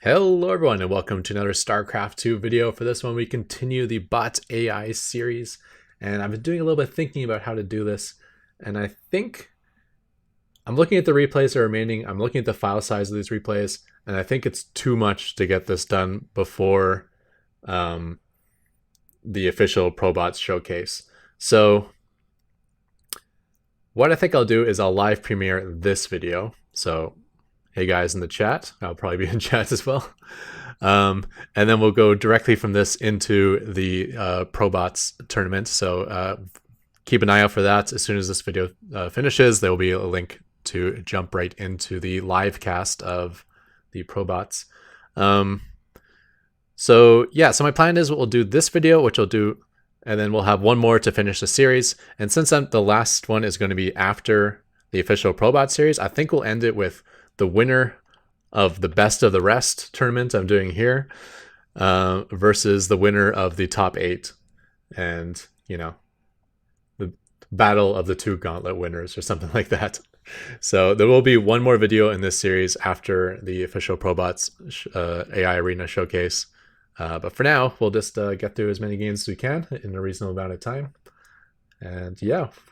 Hello everyone and welcome to another Starcraft2 video. For this one we continue the bot AI series, and I've been doing a little bit of thinking about how to do this, and I think I'm looking at the replays that are remaining, I'm looking at the file size of these replays, and I think it's too much to get this done before the official ProBots showcase. So what I think I'll do is I'll live premiere this video. So hey guys in the chat, I'll probably be in chat as well. And then we'll go directly from this into the ProBots tournament. So keep an eye out for that. As soon as this video finishes, there will be a link to jump right into the live cast of the ProBots. So my plan is we'll do this video, which I'll do, and then we'll have one more to finish the series. And since the last one is going to be after the official ProBot series, I think we'll end it with the winner of the best of the rest tournament I'm doing here versus the winner of the top 8, and the battle of the 2 Gauntlet winners or something like that. So there will be one more video in this series after the official ProBots AI Arena showcase. But for now, we'll just get through as many games as we can in a reasonable amount of time. And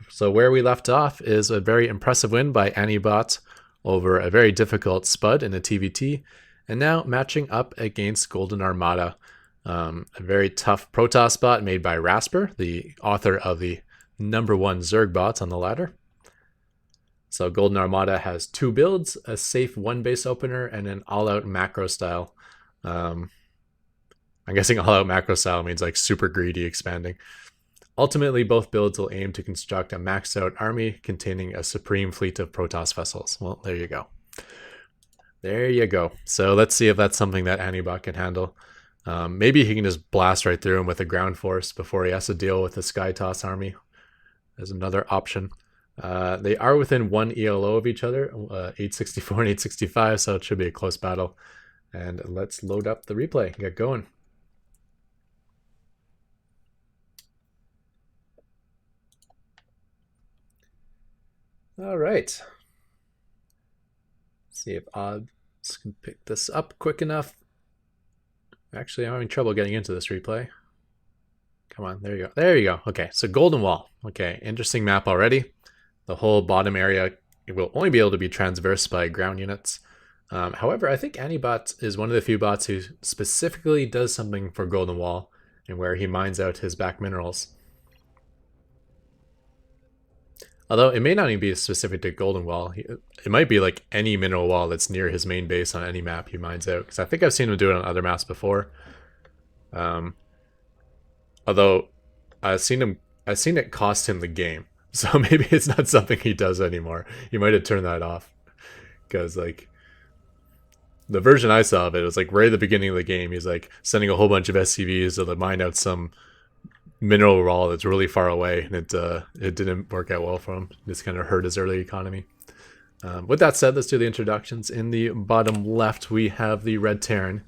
so where we left off is a very impressive win by Anibot over a very difficult Spud in a TVT, and now matching up against Golden Armada, a very tough Protoss bot made by Rasper, the author of the #1 Zerg bot on the ladder. So Golden Armada has 2 builds, a safe 1 base opener, and an all-out macro style. I'm guessing all-out macro style means like super greedy expanding. Ultimately, both builds will aim to construct a maxed out army containing a supreme fleet of Protoss vessels. Well, there you go. There you go. So let's see if that's something that Anibot can handle. Maybe he can just blast right through him with a ground force before he has to deal with the Sky Toss army. There's another option. They are within 1 ELO of each other, 864 and 865, so it should be a close battle. And let's load up the replay and get going. All right. See if odds can pick this up quick enough. Actually, I'm having trouble getting into this replay. Come on, there you go. There you go. Okay, so Golden Wall. Okay, interesting map already. The whole bottom area will only be able to be transversed by ground units. However, I think Anibot is one of the few bots who specifically does something for Golden Wall, and where he mines out his back minerals. Although it may not even be specific to Golden Wall. It might be like any mineral wall that's near his main base on any map he mines out. Because I think I've seen him do it on other maps before. Although I've seen it cost him the game. So maybe it's not something he does anymore. He might have turned that off. Because like the version I saw of it was like right at the beginning of the game, he's like sending a whole bunch of SCVs to mine out some mineral wall that's really far away, and it didn't work out well for him. It just kind of hurt his early economy. With that said, let's do the introductions. In the bottom left, we have the Red Terran,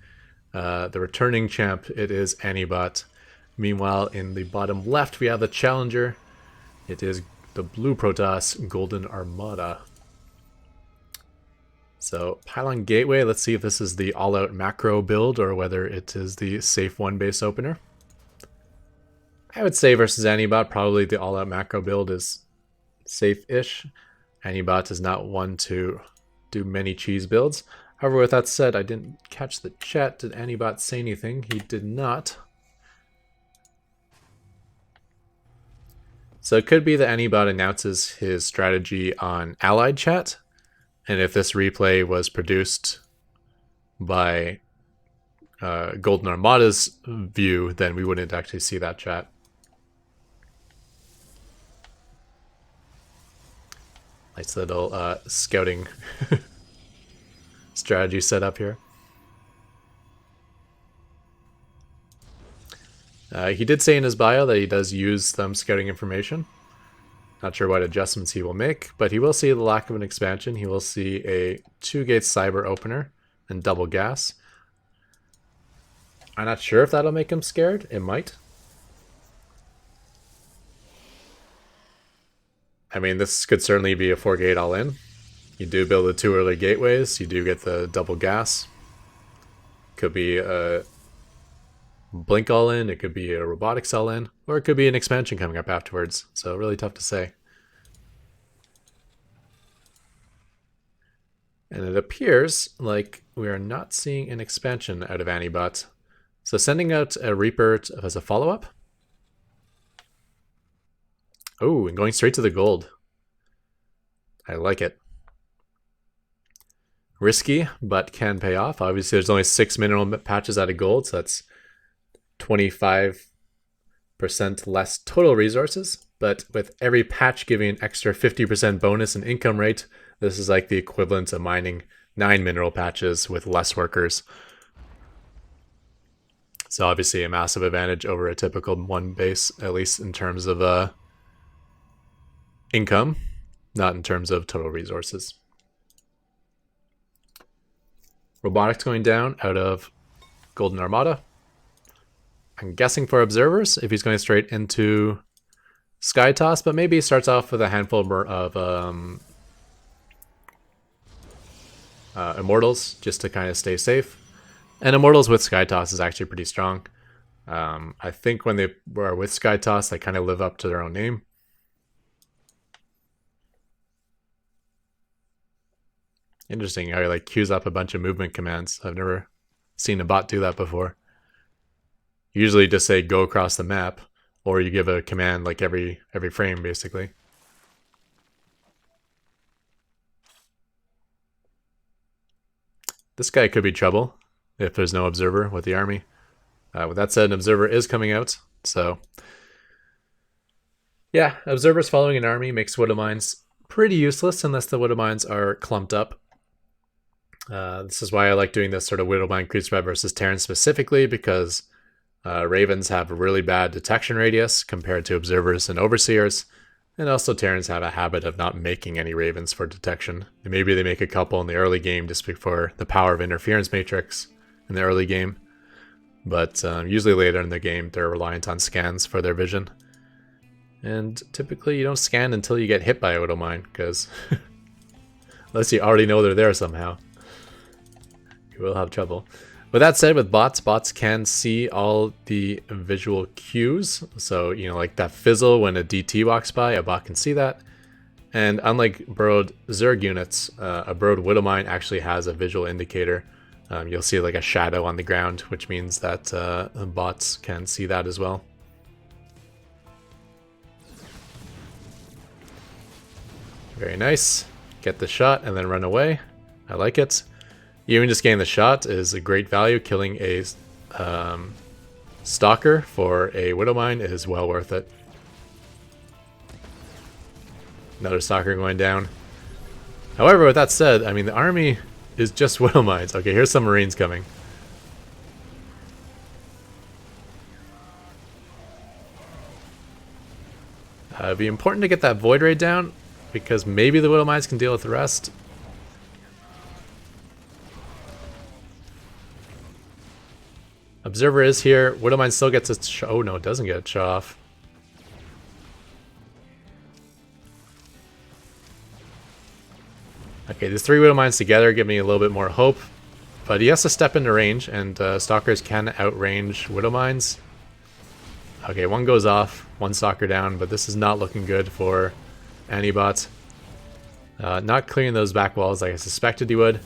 the returning champ. It is Anibot. Meanwhile, in the bottom left, we have the challenger. It is the blue Protoss, Golden Armada. So Pylon Gateway, let's see if this is the all-out macro build or whether it is the safe 1 base opener. I would say versus Anibot, probably the all-out macro build is safe-ish. Anibot is not one to do many cheese builds. However, with that said, I didn't catch the chat. Did Anibot say anything? He did not. So it could be that Anibot announces his strategy on Allied chat, and if this replay was produced by Golden Armada's view, then we wouldn't actually see that chat. Nice little scouting strategy set up here. He did say in his bio that he does use some scouting information. Not sure what adjustments he will make, but he will see the lack of an expansion. He will see a 2-gate cyber opener and double gas. I'm not sure if that'll make him scared. It might. I mean, this could certainly be a 4-gate all-in. You do build the 2 early gateways. You do get the double gas. Could be a Blink all in, it could be a Robotics all in, or it could be an expansion coming up afterwards. So really tough to say. And it appears like we are not seeing an expansion out of Anibot. So sending out a Reaper as a follow-up. Oh, and going straight to the gold. I like it. Risky, but can pay off. Obviously, there's only 6 mineral patches out of gold, so that's 25% less total resources. But with every patch giving an extra 50% bonus in income rate, this is like the equivalent of mining 9 mineral patches with less workers. So obviously a massive advantage over a typical one base, at least in terms of income, not in terms of total resources. Robotics going down out of Golden Armada. I'm guessing for observers, if he's going straight into Sky Toss, but maybe he starts off with a handful of Immortals just to kind of stay safe. And Immortals with Sky Toss is actually pretty strong. I think when they are with Sky Toss, they kind of live up to their own name. Interesting how he like queues up a bunch of movement commands. I've never seen a bot do that before. Usually just say go across the map, or you give a command like every frame basically. This guy could be trouble if there's no observer with the army. With that said, an observer is coming out, so yeah, observers following an army makes Widow Mines pretty useless unless the Widow Mines are clumped up. This is why I like doing this sort of Widow Mine creep spread versus Terran specifically, because Ravens have a really bad detection radius compared to observers and overseers, and also Terrans have a habit of not making any Ravens for detection. And maybe they make a couple in the early game just for the power of interference matrix in the early game, but usually later in the game they're reliant on scans for their vision. And typically you don't scan until you get hit by a Widow Mine, because unless you already know they're there somehow, you will have trouble. With that said, with bots can see all the visual cues. So, you know, like that fizzle when a DT walks by, a bot can see that. And unlike burrowed Zerg units, a burrowed Widow Mine actually has a visual indicator. You'll see like a shadow on the ground, which means that bots can see that as well. Very nice. Get the shot and then run away. I like it. Even just getting the shot is a great value. Killing a Stalker for a Widow Mine is well worth it. Another Stalker going down. However, with that said, I mean, the army is just Widow Mines. Okay, here's some Marines coming. It'd be important to get that Void Ray down, because maybe the Widow Mines can deal with the rest. Observer is here. Widow Mine still gets its oh no, it doesn't get its shot off. Okay, these 3 Widow Mines together give me a little bit more hope, but he has to step into range, and Stalkers can outrange Widow Mines. Okay, one goes off, one Stalker down, but this is not looking good for Anibot. Not clearing those back walls like I suspected he would.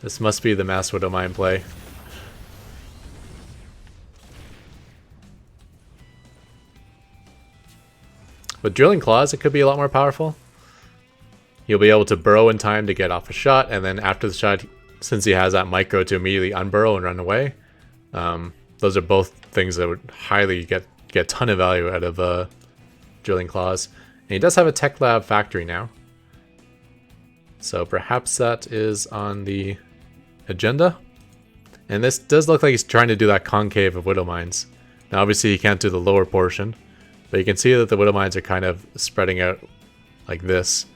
This must be the Mass Widow Mine play. With Drilling Claws, it could be a lot more powerful. You'll be able to burrow in time to get off a shot, and then after the shot, since he has that micro to immediately unburrow and run away, those are both things that would highly get a ton of value out of Drilling Claws. And he does have a Tech Lab factory now, so perhaps that is on the agenda. And this does look like he's trying to do that concave of Widow Mines. Now obviously he can't do the lower portion, but you can see that the Widow Mines are kind of spreading out like this.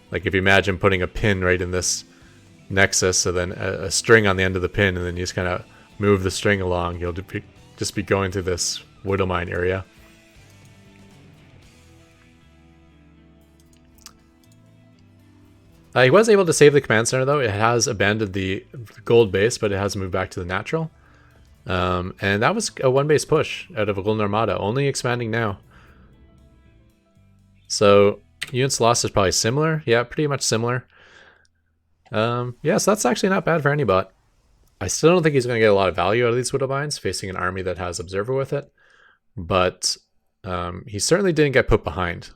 Like if you imagine putting a pin right in this nexus, so then a string on the end of the pin, and then you just kind of move the string along, you'll just be going through this Widow Mine area. He was able to save the command center though. It has abandoned the gold base, but it has moved back to the natural. And that was a 1 base push out of a Golden Armada, only expanding now. So units lost is probably similar. Yeah, pretty much similar. Yeah, so that's actually not bad for Anibot. I still don't think he's going to get a lot of value out of these Widowmines facing an army that has Observer with it. But he certainly didn't get put behind.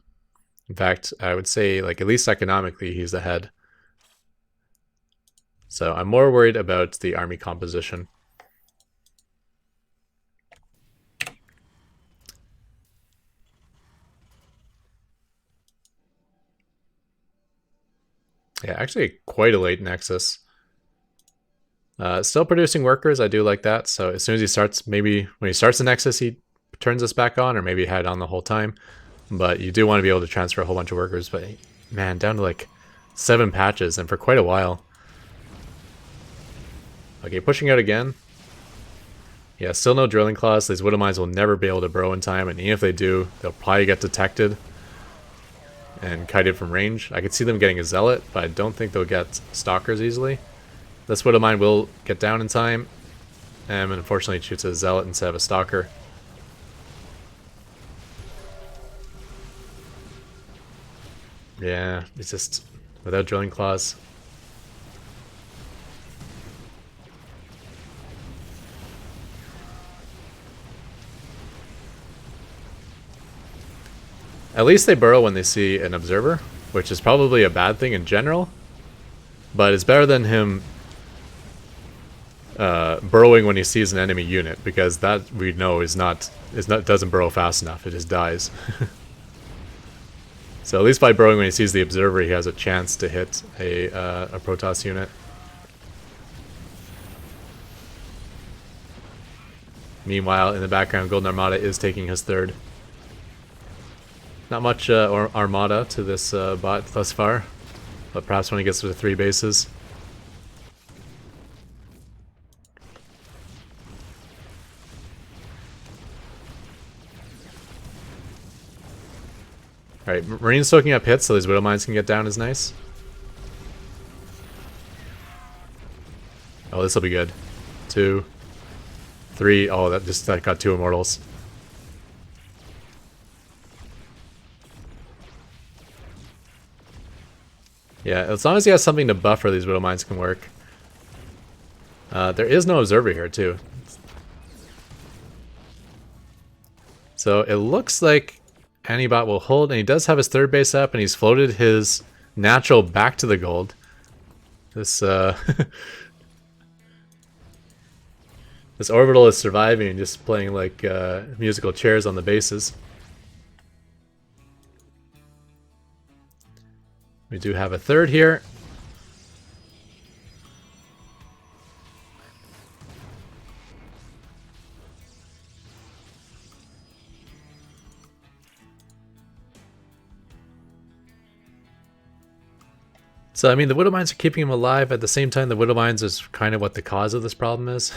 In fact, I would say, like, at least economically, he's ahead. So I'm more worried about the army composition. Yeah, actually quite a late Nexus. Still producing workers, I do like that. So as soon as he starts, maybe when he starts the Nexus, he turns this back on, or maybe he had it on the whole time. But you do want to be able to transfer a whole bunch of workers. But man, down to like 7 patches, and for quite a while. Okay, pushing out again. Yeah, still no drilling claws. These Widowmines will never be able to burrow in time, and even if they do, they'll probably get detected and kited from range. I could see them getting a Zealot, but I don't think they'll get Stalkers easily. This Widowmine will get down in time, and unfortunately it shoots a Zealot instead of a Stalker. Yeah, it's just without drilling claws. At least they burrow when they see an observer, which is probably a bad thing in general, but it's better than him burrowing when he sees an enemy unit, because that we know doesn't burrow fast enough. It just dies. So at least by burrowing when he sees the observer, he has a chance to hit a Protoss unit. Meanwhile, in the background, Golden Armada is taking his third. Not much Armada to this bot thus far, but perhaps when he gets to the 3 bases. Alright, Marine's soaking up hits so these Widowmines can get down is nice. Oh, this will be good. 2, 3. Oh, that got 2 Immortals. Yeah, as long as he has something to buffer, these Widowmines can work. There is no Observer here, too. So it looks like Anibot will hold, and he does have his 3rd base up, and he's floated his natural back to the gold. This this orbital is surviving and just playing like musical chairs on the bases. We do have a 3rd here. So, I mean, the Widowmines are keeping him alive. At the same time, the Widowmines is kind of what the cause of this problem is.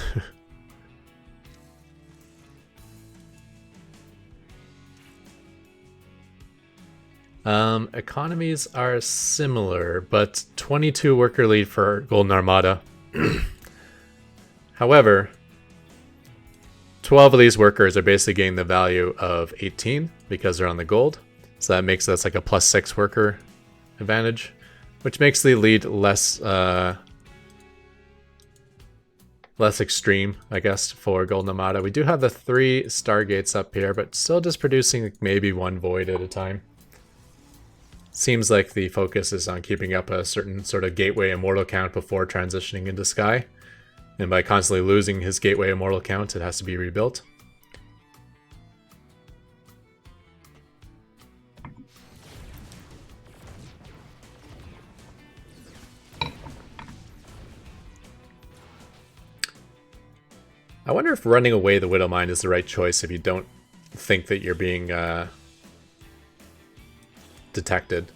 Economies are similar, but 22 worker lead for Golden Armada. However, 12 of these workers are basically getting the value of 18 because they're on the gold. So that makes us like a +6 worker advantage, which makes the lead less less extreme, I guess, for Golden Armada. We do have the 3 Stargates up here, but still just producing maybe 1 void at a time. Seems like the focus is on keeping up a certain sort of gateway immortal count before transitioning into Sky. And by constantly losing his gateway immortal count, it has to be rebuilt. I wonder if running away the Widowmine is the right choice if you don't think that you're being detected.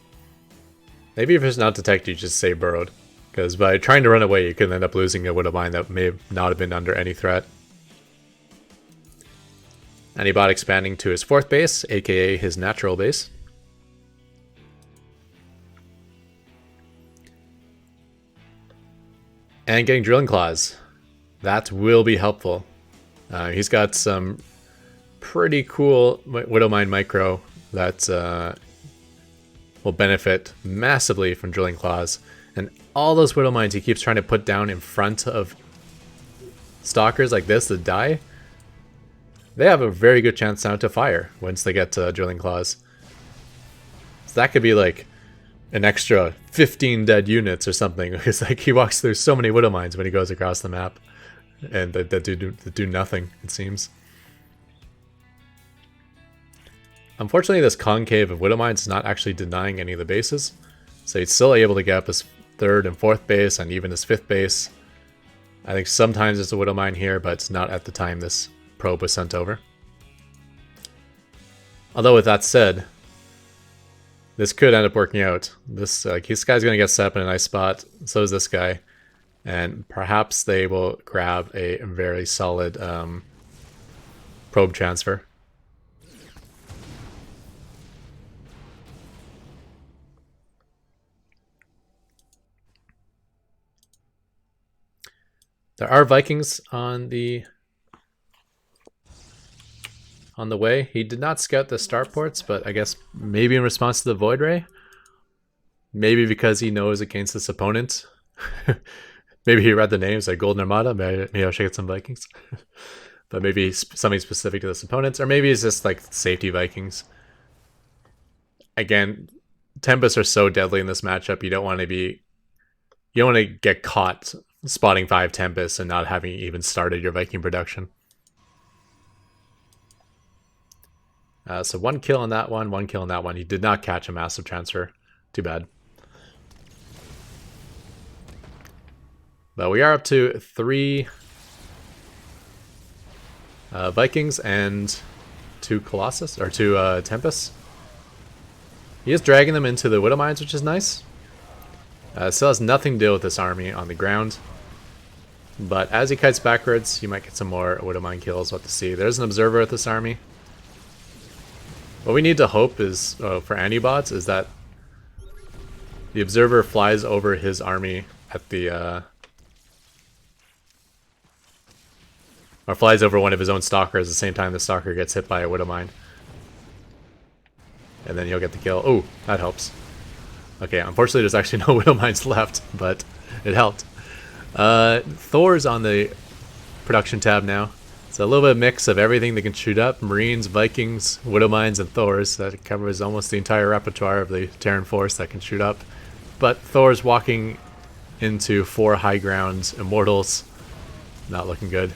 Maybe if it's not detected, you just say burrowed. Because by trying to run away, you could end up losing a Widowmine that may not have been under any threat. Anibot expanding to his 4th base, aka his natural base. And getting Drilling Claws. That will be helpful. He's got some pretty cool Widowmine Micro that will benefit massively from Drilling Claws. And all those Widowmines he keeps trying to put down in front of Stalkers like this that die, they have a very good chance now to fire once they get Drilling Claws. So that could be like an extra 15 dead units or something. It's like he walks through so many Widowmines when he goes across the map. And that do nothing, it seems. Unfortunately, this concave of Widowmines is not actually denying any of the bases. So he's still able to get up his 3rd and 4th base, and even his 5th base. I think sometimes there's a Widowmine here, but it's not at the time this probe was sent over. Although with that said, this could end up working out. This guy's going to get set up in a nice spot, so is this guy. And perhaps they will grab a very solid probe transfer. There are Vikings on the way. He did not scout the starports, but I guess maybe in response to the Void Ray. Maybe because he knows against this opponent. Maybe he read the names like Golden Armada. Maybe I should get some Vikings. But maybe something specific to this opponent. Or maybe it's just like safety Vikings. Again, Tempests are so deadly in this matchup. You don't want to get caught spotting 5 Tempests and not having even started your Viking production. So 1 kill on that one, 1 kill on that one. He did not catch a massive transfer. Too bad. But we are up to 3 Vikings and 2 Colossus, or 2 Tempests. He is dragging them into the Widowmines, which is nice. Still has nothing to deal with this army on the ground. But as he kites backwards, you might get some more Widowmine kills. What to see. There's an observer with this army. What we need to hope is, for Anibots, is that the observer flies over his army at the... or flies over one of his own stalkers at the same time the stalker gets hit by a Widowmine. And then you'll get the kill. Oh, that helps. Okay, unfortunately there's actually no Widowmines left, but it helped. Thor's on the production tab now. So a little bit of mix of everything that can shoot up. Marines, Vikings, Widowmines, and Thors. That covers almost the entire repertoire of the Terran force that can shoot up. But Thor's walking into 4 high ground Immortals. Not looking good.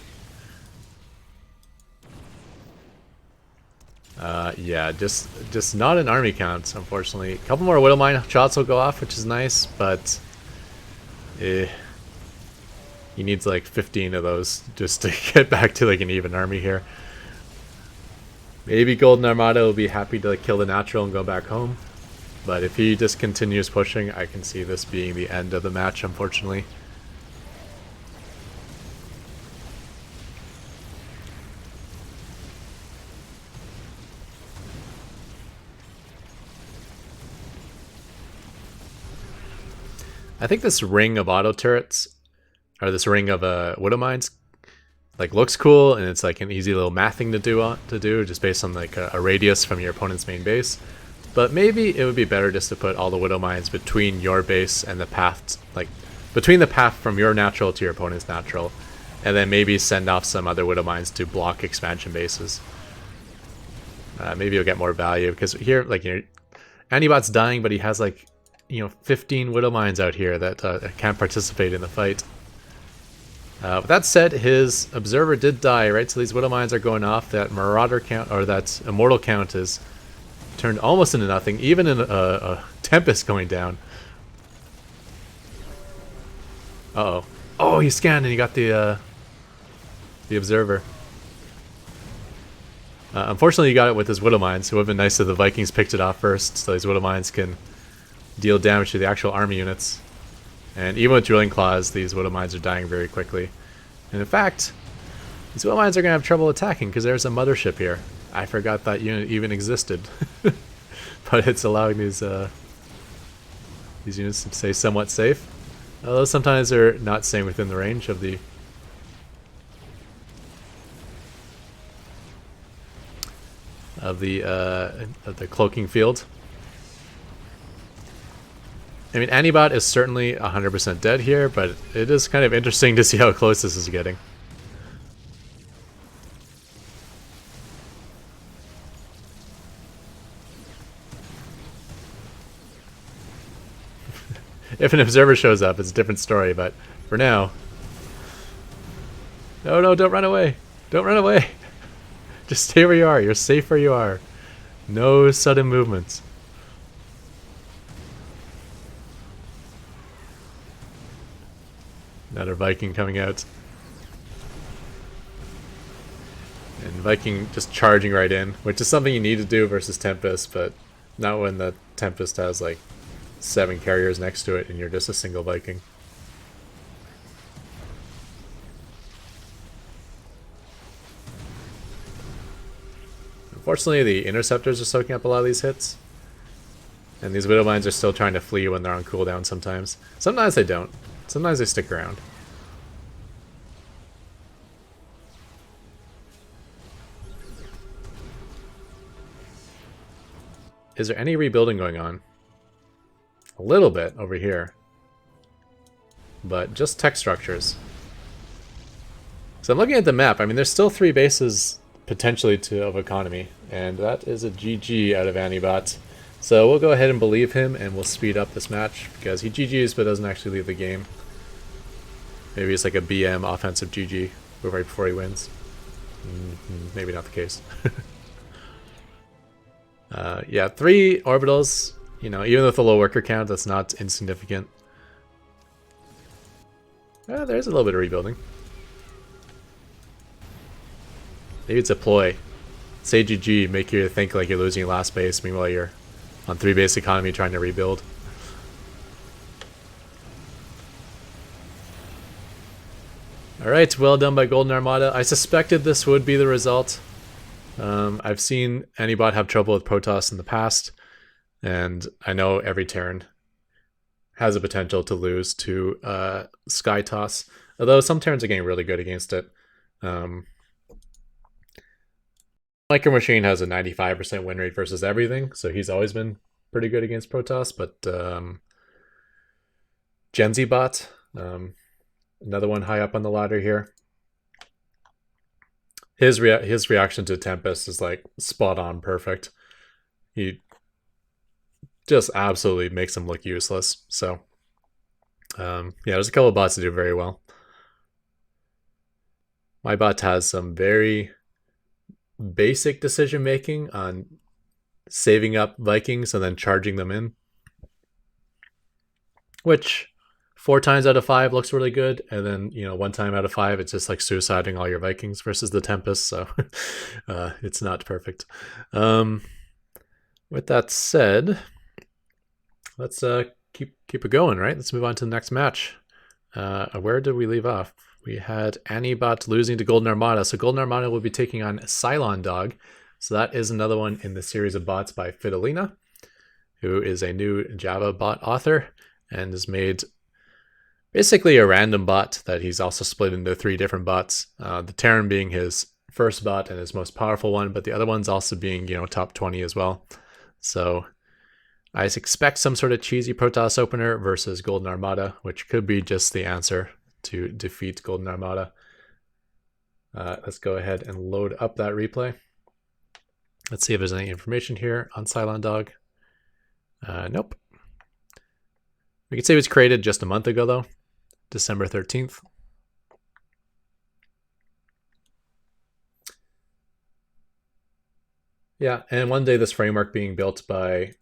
Yeah, just not an army count, unfortunately. A couple more Widowmine shots will go off, which is nice, but he needs like 15 of those just to get back to like an even army here. Maybe Golden Armada will be happy to like, kill the natural and go back home, but if he just continues pushing, I can see this being the end of the match, unfortunately. I think this ring of auto turrets, or this ring of Widowmines, like looks cool, and it's like an easy little math thing to do just based on like a radius from your opponent's main base. But maybe it would be better just to put all the Widowmines between your base and the path, like between the path from your natural to your opponent's natural, and then maybe send off some other Widowmines to block expansion bases. Maybe you'll get more value, because here, like, you know, Anibot's dying, but he has like, 15 Widowmines out here that can't participate in the fight. With that said, his observer did die, right? So these Widowmines are going off. That Marauder count, or that Immortal count, is turned almost into nothing. Even in a Tempest going down. Uh-oh. Oh, he scanned and he got the observer. Unfortunately, he got it with his Widowmines. It would have been nice if the Vikings picked it off first, so these Widowmines can deal damage to the actual army units. And even with Drilling Claws, these Widowmines are dying very quickly. And in fact, these Widowmines are going to have trouble attacking because there's a mothership here. I forgot that unit even existed. But it's allowing these units to stay somewhat safe. Although sometimes they're not staying within the range of the of the cloaking field. I mean, Anibot is certainly 100% dead here, but it is kind of interesting to see how close this is getting. If an observer shows up, it's a different story, but for now... No, don't run away! Don't run away! Just stay where you are, you're safe where you are. No sudden movements. Another Viking coming out. And Viking just charging right in, which is something you need to do versus Tempest, but not when the Tempest has like 7 carriers next to it and you're just a single Viking. Unfortunately, the interceptors are soaking up a lot of these hits. And these Widowmines are still trying to flee when they're on cooldown sometimes. Sometimes they don't. Sometimes they stick around. Is there any rebuilding going on? A little bit over here. But just tech structures. So I'm looking at the map. I mean, there's still 3 bases potentially of economy. And that is a GG out of Anibot. So we'll go ahead and believe him and we'll speed up this match. Because he GG's but doesn't actually leave the game. Maybe it's like a BM offensive GG right before he wins. Maybe not the case. Yeah, 3 orbitals. You know, even with a low worker count, that's not insignificant. There's a little bit of rebuilding. Maybe it's a ploy. Say GG, make you think like you're losing your last base, meanwhile you're on 3 base economy trying to rebuild. Alright, well done by Golden Armada. I suspected this would be the result. I've seen Anibot have trouble with Protoss in the past, and I know every Terran has a potential to lose to Sky Toss, although some Terrans are getting really good against it. Micro Machine has a 95% win rate versus everything, so he's always been pretty good against Protoss, but Genzibot, another one high up on the ladder here. His reaction to Tempest is like spot on perfect. He just absolutely makes him look useless. So yeah, there's a couple of bots that do very well. My bot has some very basic decision making on saving up Vikings and then charging them in, which 4 times out of 5 looks really good, and then, you know, 1 time out of 5 it's just like suiciding all your Vikings versus the Tempest, so it's not perfect. With that said, let's keep it going, right? Let's move on to the next match. Where did we leave off? We had Anibot losing to Golden Armada, so Golden Armada will be taking on Cylondog. So that is another one in the series of bots by Fidelina, who is a new Java bot author and has made basically a random bot that he's also split into 3 different bots. The Terran being his first bot and his most powerful one, but the other ones also being, you know, top 20 as well. So I expect some sort of cheesy Protoss opener versus Golden Armada, which could be just the answer to defeat Golden Armada. Let's go ahead and load up that replay. Let's see if there's any information here on Cylondog. Nope. We could say it was created just a month ago though, December 13th. Yeah, and one day this framework being built by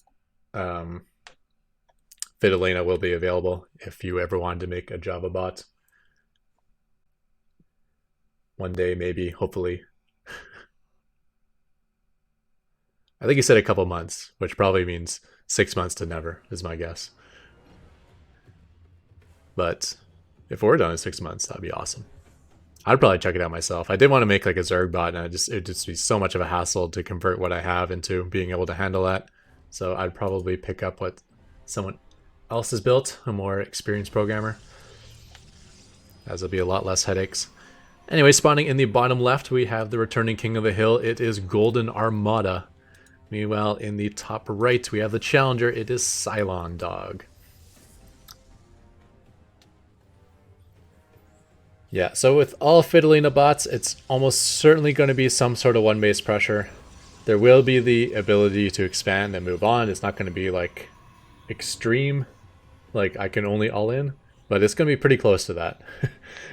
Fidelina will be available if you ever wanted to make a Java bot. One day, maybe, hopefully. I think he said a couple months, which probably means 6 months to never, is my guess. But if we're done in 6 months, that'd be awesome. I'd probably check it out myself. I did want to make like a Zerg bot, and it'd just be so much of a hassle to convert what I have into being able to handle that. So I'd probably pick up what someone else is built, a more experienced programmer, as there'll be a lot less headaches. Anyway, spawning in the bottom left, we have the returning king of the hill. It is Golden Armada. Meanwhile, in the top right, we have the challenger. It is Cylondog. Yeah, so with all Fiddlina bots, it's almost certainly going to be some sort of one-base pressure. There will be the ability to expand and move on. It's not going to be like extreme, like I can only all in, but it's going to be pretty close to that.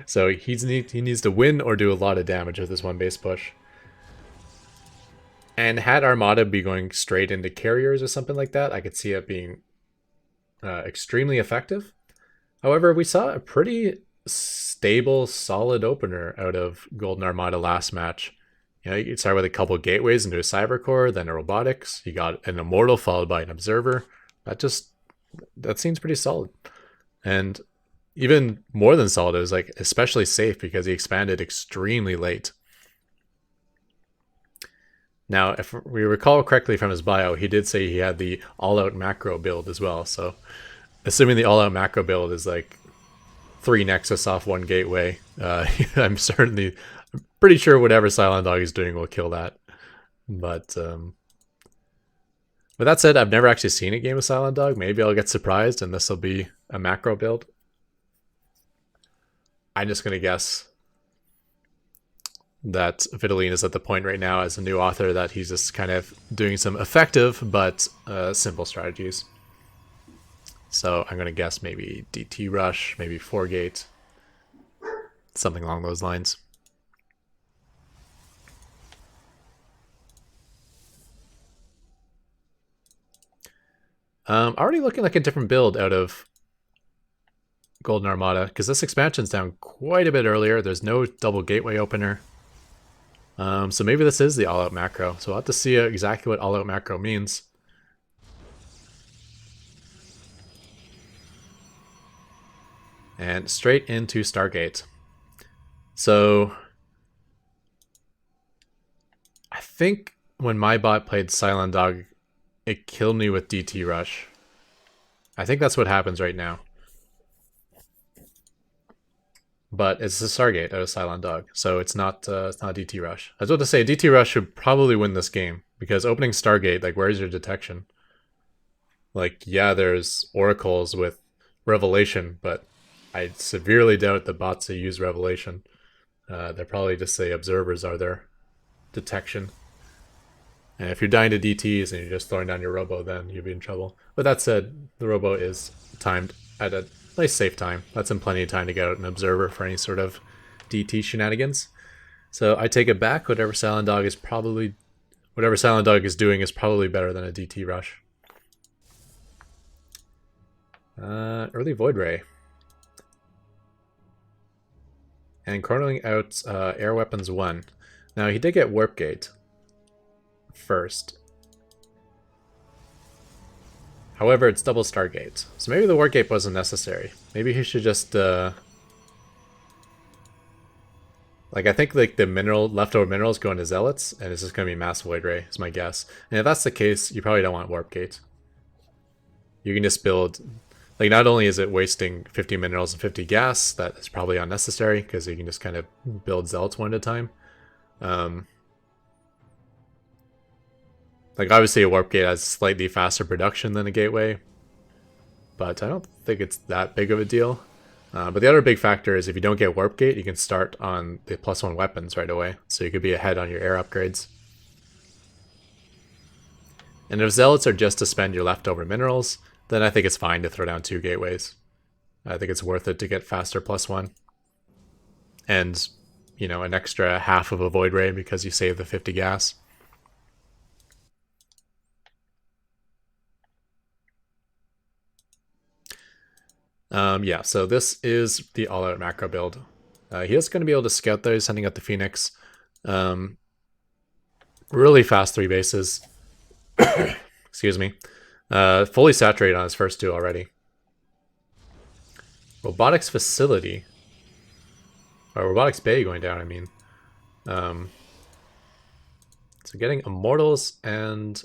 So he needs to win or do a lot of damage with this one-base push. And had Armada be going straight into carriers or something like that, I could see it being extremely effective. However, we saw a pretty stable, solid opener out of Golden Armada last match. You know, you start with a couple gateways into a Cybercore, then a robotics. You got an Immortal followed by an Observer. That seems pretty solid. And even more than solid, it was like especially safe because he expanded extremely late. Now, if we recall correctly from his bio, he did say he had the all-out macro build as well. So, assuming the all-out macro build is like 3 Nexus off 1 gateway, I'm pretty sure whatever Cylondog is doing will kill that. But with that said, I've never actually seen a game of Cylondog. Maybe I'll get surprised and this will be a macro build. I'm just going to guess that Fiddlina is at the point right now as a new author that he's just kind of doing some effective but simple strategies. So I'm going to guess maybe DT Rush, maybe 4-gate, something along those lines. Already looking like a different build out of Golden Armada, because this expansion's down quite a bit earlier. There's no double gateway opener. So maybe this is the all-out macro. So we'll have to see exactly what all-out macro means. And straight into Stargate. So I think when my bot played Cylondog, it killed me with DT Rush. I think that's what happens right now. But it's a Stargate out of Cylondog, so it's not DT Rush. I was about to say DT Rush should probably win this game because opening Stargate, like, where's your detection? Like, yeah, there's oracles with Revelation, but I severely doubt the bots that use Revelation. They're probably just say observers are their detection. And if you're dying to DTs and you're just throwing down your robo, then you'll be in trouble. But that said, the robo is timed at a nice safe time. That's in plenty of time to get out an observer for any sort of DT shenanigans. So I take it back. Whatever Cylondog is doing is probably better than a DT Rush. Early Void Ray. And cornering out Air Weapons 1. Now he did get Warp Gate first. However, it's double Stargate. So maybe the Warp Gate wasn't necessary. Maybe he should just like, I think like the leftover minerals go into Zealots, and it's just gonna be Mass Void Ray, is my guess. And if that's the case, you probably don't want Warp Gate. You can just build, like, not only is it wasting 50 minerals and 50 gas, that is probably unnecessary, because you can just kind of build Zealots one at a time. Like, obviously a Warp Gate has slightly faster production than a Gateway, but I don't think it's that big of a deal. But the other big factor is if you don't get Warp Gate, you can start on the +1 weapons right away, so you could be ahead on your air upgrades. And if Zealots are just to spend your leftover minerals, then I think it's fine to throw down 2 gateways. I think it's worth it to get faster +1. And, you know, an extra half of a Void Ray because you save the 50 gas. Yeah, so this is the all-out macro build. He is going to be able to scout there, sending out the Phoenix. Really fast 3 bases. Excuse me. Fully saturated on his first 2 already. Robotics facility. Or robotics bay going down, I mean. So getting Immortals and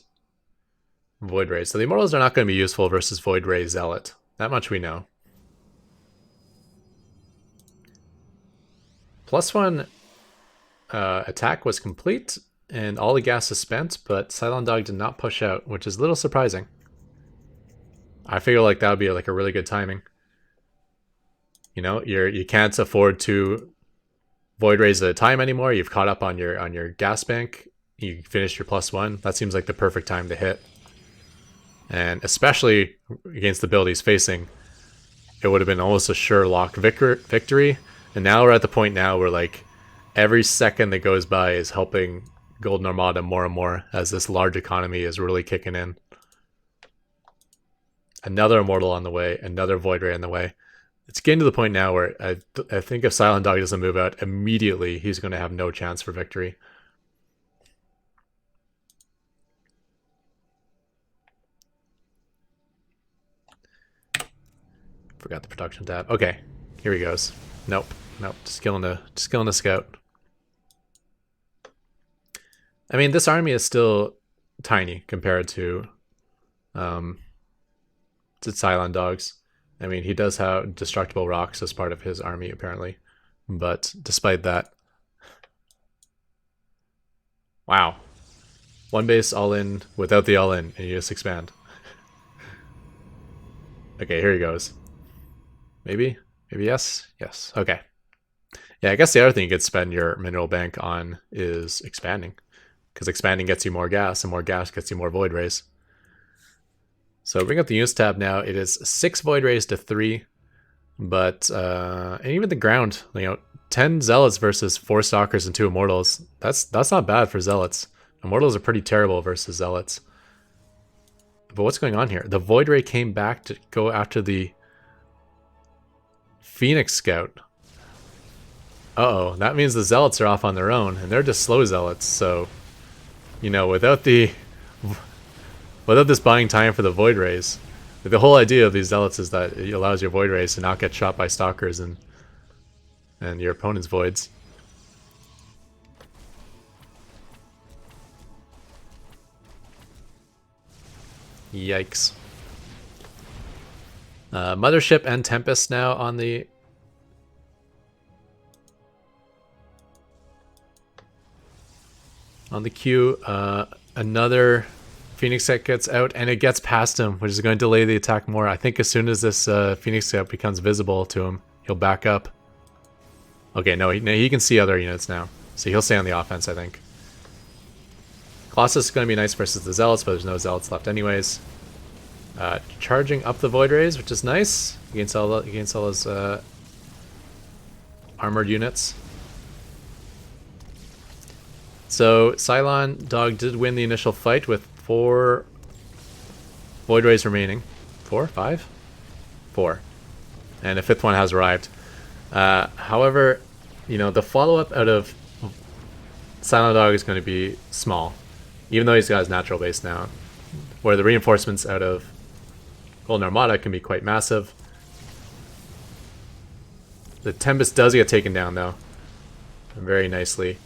Void Rays. So the Immortals are not going to be useful versus Void Ray Zealot. That much we know. +1 attack was complete, and all the gas is spent, but Cylondog did not push out, which is a little surprising. I feel like that would be like a really good timing. You know, you can't afford to void raise at a time anymore. You've caught up on your gas bank. You finished your +1. That seems like the perfect time to hit. And especially against the build he's facing, it would have been almost a sure lock victory. And now we're at the point now where like every second that goes by is helping Golden Armada more and more as this large economy is really kicking in. Another Immortal on the way, another Void Ray on the way. It's getting to the point now where I think if Cylondog doesn't move out immediately, he's going to have no chance for victory. Forgot the production tab. Okay, here he goes. Nope. Just killing the scout. I mean, this army is still tiny compared to Cylondogs. I mean, he does have destructible rocks as part of his army, apparently. But despite that... Wow. One base all-in without the all-in, and you just expand. Okay, here he goes. Maybe? Maybe yes? Yes. Okay. Yeah, I guess the other thing you could spend your mineral bank on is expanding. Because expanding gets you more gas, and more gas gets you more void rays. So bring up the units tab now. It is 6 void rays to 3. But, and even the ground, 10 zealots versus 4 stalkers and 2 immortals. That's not bad for zealots. Immortals are pretty terrible versus zealots. But what's going on here? The void ray came back to go after the Phoenix Scout. Uh-oh, that means the zealots are off on their own, and they're just slow zealots, so, without this buying time for the void rays, the whole idea of these zealots is that it allows your void rays to not get shot by stalkers and your opponent's voids. Yikes. Mothership and Tempest now on the... queue. Another Phoenix Scout gets out, and it gets past him, which is going to delay the attack more. I think as soon as this Phoenix Scout becomes visible to him, he'll back up. Okay, no, he can see other units now, so he'll stay on the offense, I think. Colossus is going to be nice versus the Zealots, but there's no Zealots left anyways. Charging up the Void Rays, which is nice against all those armored units. So Cylondog did win the initial fight with 4 Void Rays remaining. 4? 5? 4. And a 5th one has arrived. However, the follow-up out of Cylondog is going to be small, even though he's got his natural base now, where the reinforcements out of Golden Armada can be quite massive. The Tempest does get taken down, though, very nicely.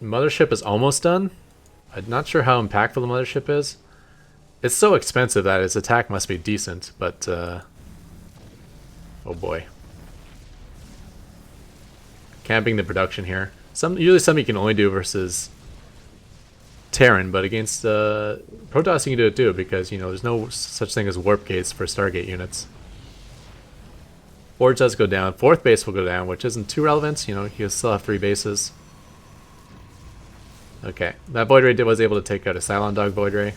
Mothership is almost done. I'm not sure how impactful the Mothership is. It's so expensive that its attack must be decent, but oh boy. Camping the production here. Usually something you can only do versus Terran, but against Protoss you can do it too, because there's no such thing as warp gates for Stargate units. Forge does go down. 4th base will go down, which isn't too relevant. You still have 3 bases. Okay, that Void Ray was able to take out a Cylondog Void Ray.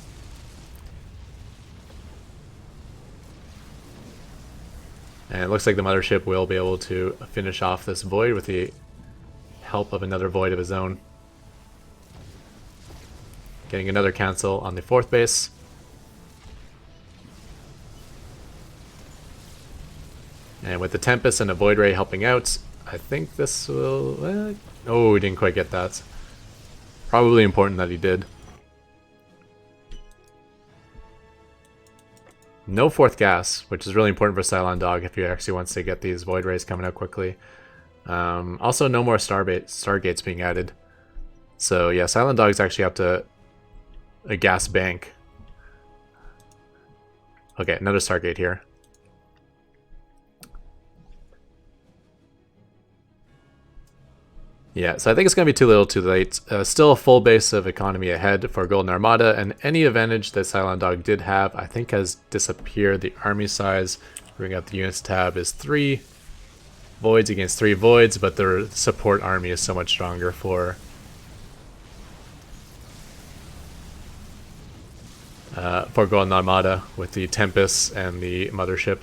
And it looks like the Mothership will be able to finish off this Void with the help of another Void of his own. Getting another cancel on the 4th base. And with the Tempest and a Void Ray helping out, I think this will... oh, we didn't quite get that. Probably important that he did. No 4th gas, which is really important for Cylondog if he actually wants to get these Void Rays coming out quickly. Also, no more Stargates being added. So yeah, Cylondog's actually up to a gas bank. Okay, another Stargate here. Yeah, so I think it's going to be too little too late. Still a full base of economy ahead for Golden Armada, and any advantage that Cylondog did have, I think, has disappeared. The army size, bring up the units tab, is 3 voids against 3 voids, but their support army is so much stronger for Golden Armada with the Tempest and the Mothership.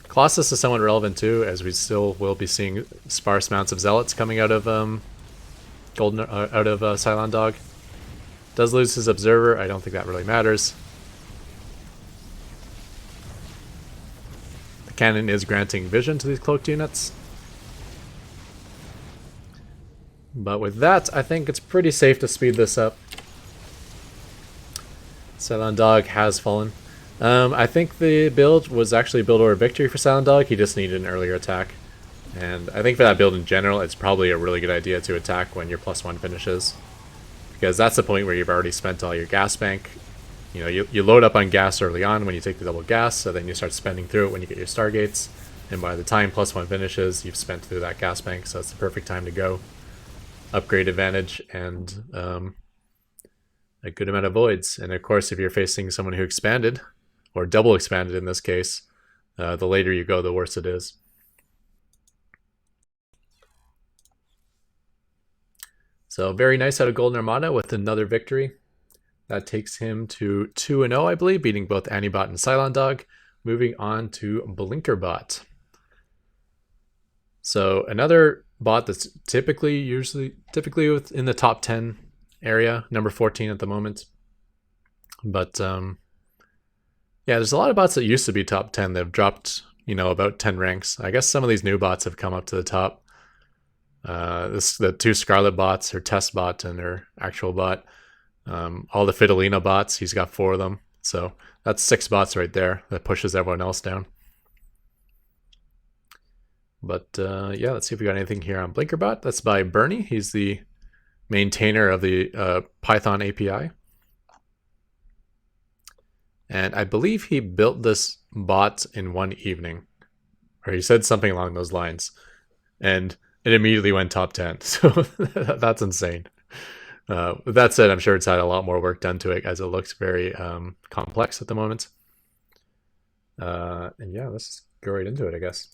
Colossus is somewhat relevant too, as we still will be seeing sparse amounts of Zealots coming out of Cylondog. Does lose his Observer. I don't think that really matters. The cannon is granting vision to these cloaked units. But with that, I think it's pretty safe to speed this up. Cylondog has fallen. I think the build was actually a build order victory for Cylondog. He just needed an earlier attack. And I think for that build in general, it's probably a really good idea to attack when your +1 finishes. Because that's the point where you've already spent all your gas bank. You know, you load up on gas early on when you take the double gas, so then you start spending through it when you get your Stargates. And by the time +1 finishes, you've spent through that gas bank, so it's the perfect time to go. Upgrade advantage and a good amount of voids. And of course, if you're facing someone who expanded, or double expanded in this case, the later you go, the worse it is. So very nice out of Golden Armada with another victory. That takes him to 2-0, I believe, beating both Anibot and Cylondog. Moving on to Blinkerbot. So another bot that's typically in the top 10 area, number 14 at the moment. But yeah, there's a lot of bots that used to be top 10 that have dropped, you know, about 10 ranks. I guess some of these new bots have come up to the top. The 2 Scarlet bots, her test bot and her actual bot. All the Fidelina bots, he's got 4 of them. So that's 6 bots right there that pushes everyone else down. But yeah, let's see if we got anything here on Blinkerbot. That's by Bernie. He's the maintainer of the Python API. And I believe he built this bot in one evening. Or he said something along those lines. And it immediately went top 10. So that's insane. With that said, I'm sure it's had a lot more work done to it as it looks very complex at the moment. And yeah, let's go right into it, I guess.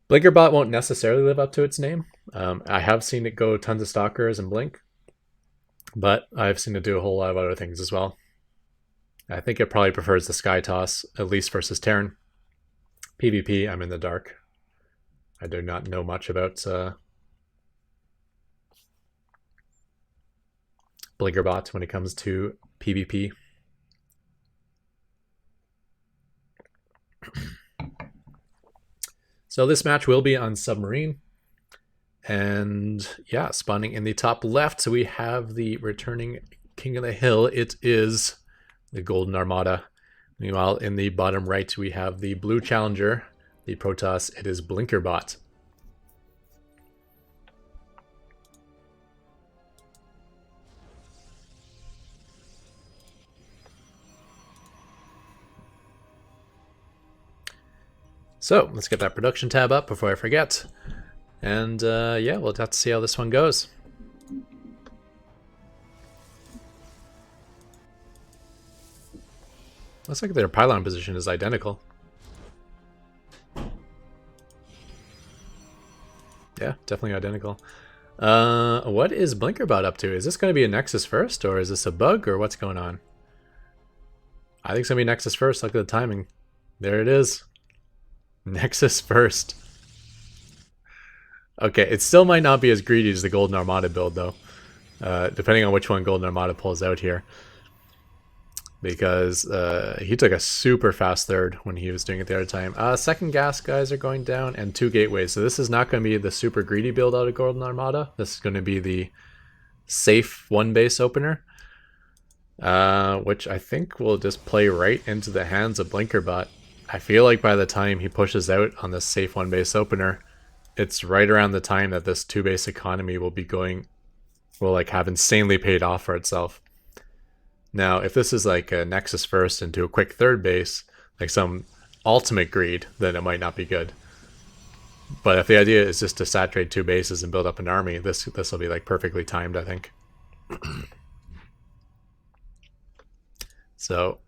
Blinkerbot won't necessarily live up to its name. I have seen it go tons of stalkers and blink, but I've seen it do a whole lot of other things as well. I think it probably prefers the Sky Toss, at least versus Terran. PvP, I'm in the dark. I do not know much about Blinkerbot when it comes to PvP. So this match will be on Submarine. And yeah, spawning in the top left, so we have the returning King of the Hill. It is the Golden Armada. Meanwhile, in the bottom right, we have the blue challenger, the Protoss. It is Blinkerbot. So let's get that production tab up before I forget. And yeah, we'll have to see how this one goes. Looks like their pylon position is identical. Yeah, definitely identical. What is Blinkerbot up to? Is this going to be a Nexus first, or is this a bug, or what's going on? I think it's going to be Nexus first. Look at the timing. There it is. Nexus first. Okay, it still might not be as greedy as the Golden Armada build, though. Depending on which one Golden Armada pulls out here. Because he took a super fast third when he was doing it the other time. Second gas guys are going down, and 2 gateways. So this is not going to be the super greedy build out of Golden Armada. This is going to be the safe 1 base opener. Which I think will just play right into the hands of Blinkerbot. I feel like by the time he pushes out on this safe 1-base opener, it's right around the time that this 2-base economy will like have insanely paid off for itself. Now, if this is like a Nexus first into a quick 3rd base, like some ultimate greed, then it might not be good. But if the idea is just to saturate 2 bases and build up an army, this will be like perfectly timed, I think. So,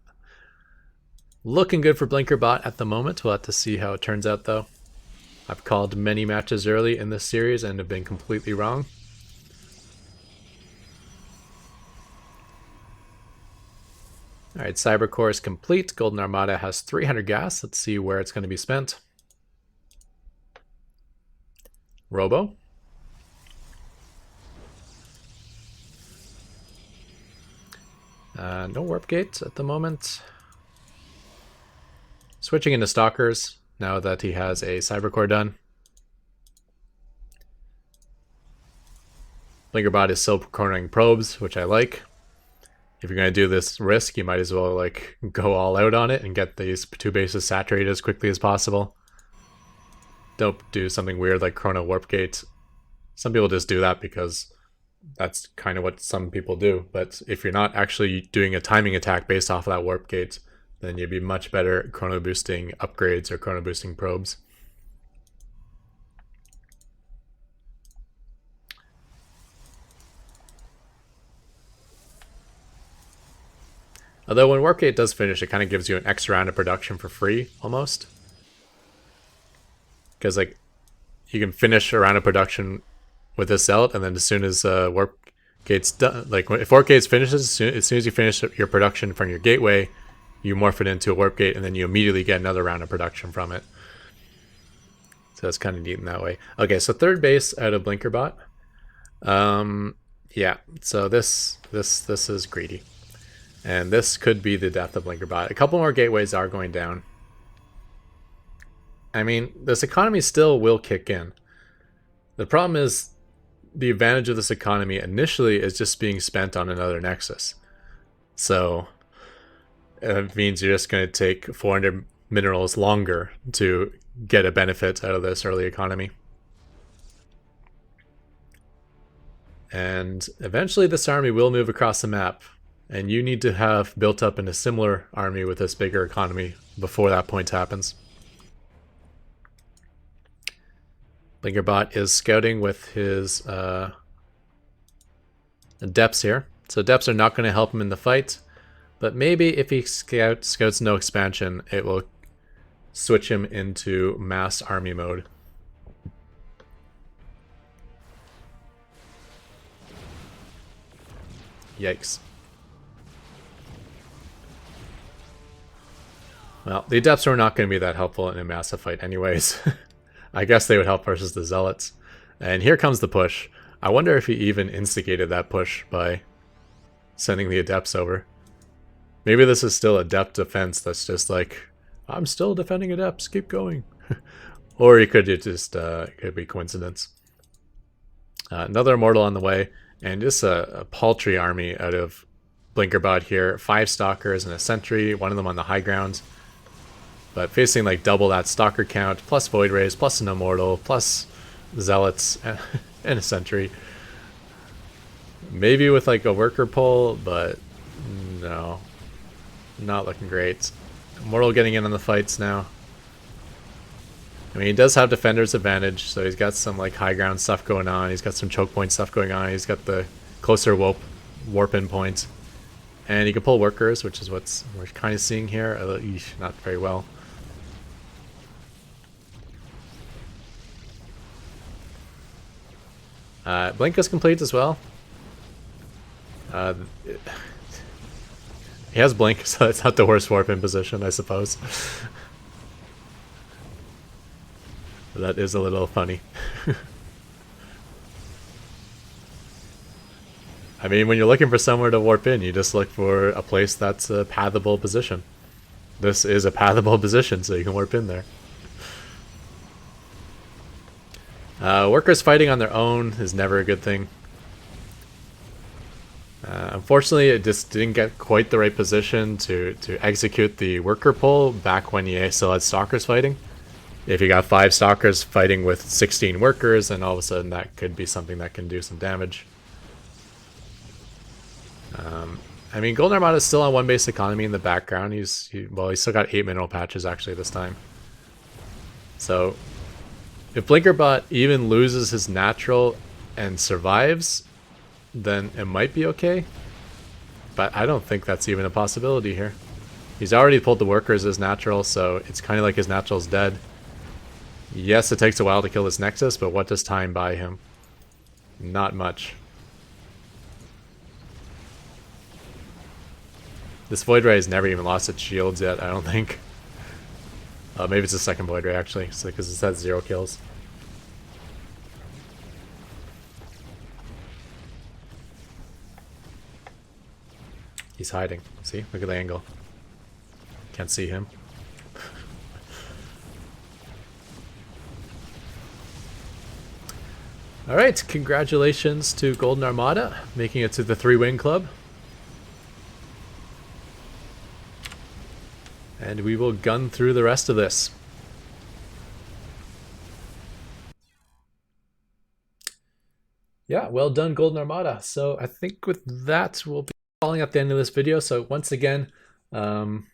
looking good for Blinkerbot at the moment. We'll have to see how it turns out, though. I've called many matches early in this series and have been completely wrong. Alright, Cyber Core is complete. Golden Armada has 300 gas. Let's see where it's going to be spent. Robo. No warp gate at the moment. Switching into Stalkers now that he has a Cyber Core done. Blinkerbot is still cornering probes, which I like. If you're going to do this risk, you might as well like go all out on it and get these 2 bases saturated as quickly as possible. Don't do something weird like Chrono Warp Gate. Some people just do that because that's kind of what some people do. But if you're not actually doing a timing attack based off of that Warp Gate, then you'd be much better at chrono boosting upgrades or chrono boosting probes. Although when Warp Gate does finish, it kind of gives you an extra round of production for free, almost. Because like, you can finish a round of production with this Zealot, and then as soon as Warp Gate's done, like if Warp Gates finishes, as soon as you finish your production from your gateway, you morph it into a Warp Gate, and then you immediately get another round of production from it. So that's kind of neat in that way. Okay, so 3rd base out of Blinkerbot. Yeah, so this is greedy. And this could be the death of Blinkerbot. A couple more gateways are going down. I mean, this economy still will kick in. The problem is the advantage of this economy initially is just being spent on another Nexus. So it means you're just going to take 400 minerals longer to get a benefit out of this early economy. And eventually this army will move across the map. And you need to have built up in a similar army with this bigger economy before that point happens. Blinkerbot is scouting with his depths here. So depths are not going to help him in the fight. But maybe if he scouts no expansion, it will switch him into mass army mode. Yikes. Well, the Adepts are not going to be that helpful in a massive fight anyways. I guess they would help versus the Zealots. And here comes the push. I wonder if he even instigated that push by sending the Adepts over. Maybe this is still Adept defense that's just like, I'm still defending Adepts, keep going. Or he could just, it could be coincidence. Another Immortal on the way, and just a paltry army out of Blinkerbot here. 5 Stalkers and a Sentry, one of them on the high ground. But facing like double that Stalker count, plus Void Rays, plus an Immortal, plus Zealots, and a Sentry. Maybe with like a Worker Pull, but no. Not looking great. Immortal getting in on the fights now. I mean, he does have Defender's advantage, so he's got some like high ground stuff going on. He's got some choke point stuff going on. He's got the closer warp in point. And he can pull Workers, which is what we're kind of seeing here. Not very well. Blink is complete as well. He has Blink, so it's not the worst warp in position, I suppose. That is a little funny. I mean, when you're looking for somewhere to warp in, you just look for a place that's a pathable position. This is a pathable position, so you can warp in there. Workers fighting on their own is never a good thing. Unfortunately, it just didn't get quite the right position to execute the worker pull back when you still had stalkers fighting. If you got 5 stalkers fighting with 16 workers, then all of a sudden that could be something that can do some damage. I mean, Golden Armada is still on 1 base economy in the background. He's still got 8 mineral patches actually this time. So if Blinkerbot even loses his natural and survives, then it might be okay. But I don't think that's even a possibility here. He's already pulled the workers as natural, so it's kind of like his natural's dead. Yes, it takes a while to kill this Nexus, but what does time buy him? Not much. This Void Ray has never even lost its shields yet, I don't think. Maybe it's the second Void Ray actually, because it has 0 kills. He's hiding. See? Look at the angle. Can't see him. Alright, congratulations to Golden Armada, making it to the 3-win club. And we will gun through the rest of this. Yeah, well done, Golden Armada. So I think with that, we'll be calling at the end of this video. So once again, in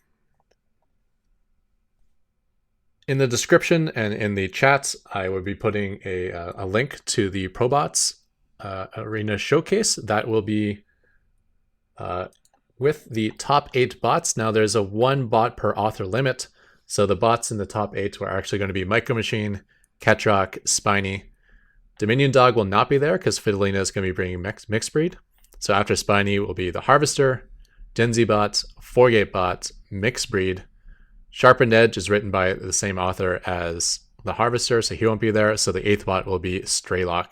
the description and in the chats, I will be putting a link to the Probots Arena Showcase. That will be with the top 8 bots. Now there's a 1 bot per author limit. So the bots in the top 8 were actually going to be Micro Machine, Ketrock, Spiny. Dominion Dog will not be there because Fidelina is going to be bringing mixed breed. So after Spiny will be the Harvester, Gen Z bot, 4-gate bot, mixed breed. Sharpened Edge is written by the same author as the Harvester, so he won't be there. So the 8th bot will be Straylock.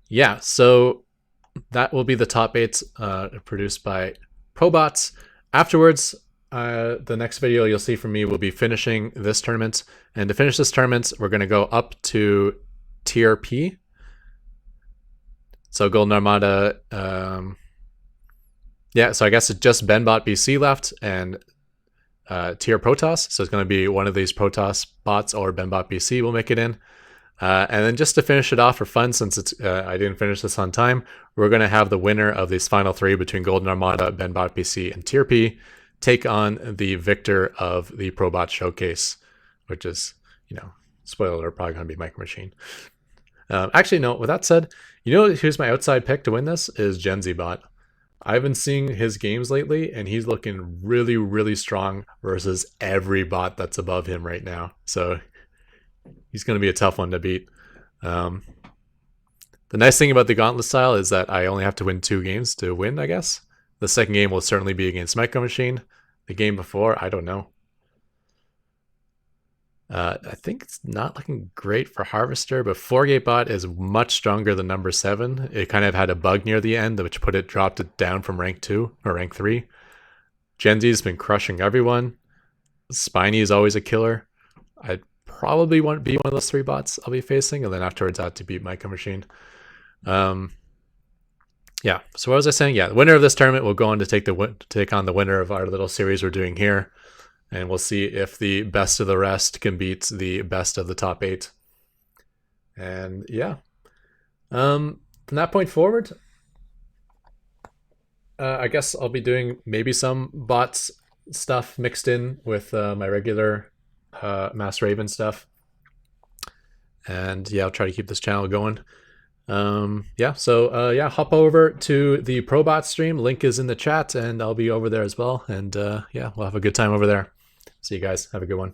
Yeah, so that will be the top 8 produced by Probots. Afterwards, the next video you'll see from me will be finishing this tournament. And to finish this tournament, we're going to go up to Tier P. So Golden Armada, yeah, so I guess it's just Benbot BC left and Tier Protoss. So it's going to be one of these Protoss bots or Benbot BC will make it in. And then just to finish it off for fun, since it's I didn't finish this on time, we're going to have the winner of these final 3 between Golden Armada, Benbot BC, and Tier P take on the victor of the Probot Showcase, which is, you know, spoiler alert, probably going to be Micro Machine. Actually, no, with that said, you know who's my outside pick to win this is Gen Z Bot. I've been seeing his games lately, and he's looking really, really strong versus every bot that's above him right now. So he's going to be a tough one to beat. The nice thing about the Gauntlet style is that I only have to win 2 games to win, I guess. The second game will certainly be against Micro Machine. The game before, I don't know. I think it's not looking great for Harvester, but 4-gate bot is much stronger than number 7. It kind of had a bug near the end, which dropped it down from rank 2 or rank 3. Gen Z's been crushing everyone. Spiny is always a killer. I'd probably want to be one of those 3 bots I'll be facing, and then afterwards I have to beat Micro Machine. Yeah, so what was I saying? Yeah, the winner of this tournament will go on to take on the winner of our little series we're doing here. And we'll see if the best of the rest can beat the best of the top 8. And yeah, from that point forward, I guess I'll be doing maybe some bots stuff mixed in with my regular Mass Raven stuff. And yeah, I'll try to keep this channel going. Yeah, so yeah, hop over to the Probot stream. Link is in the chat, and I'll be over there as well. And yeah, we'll have a good time over there. See you guys. Have a good one.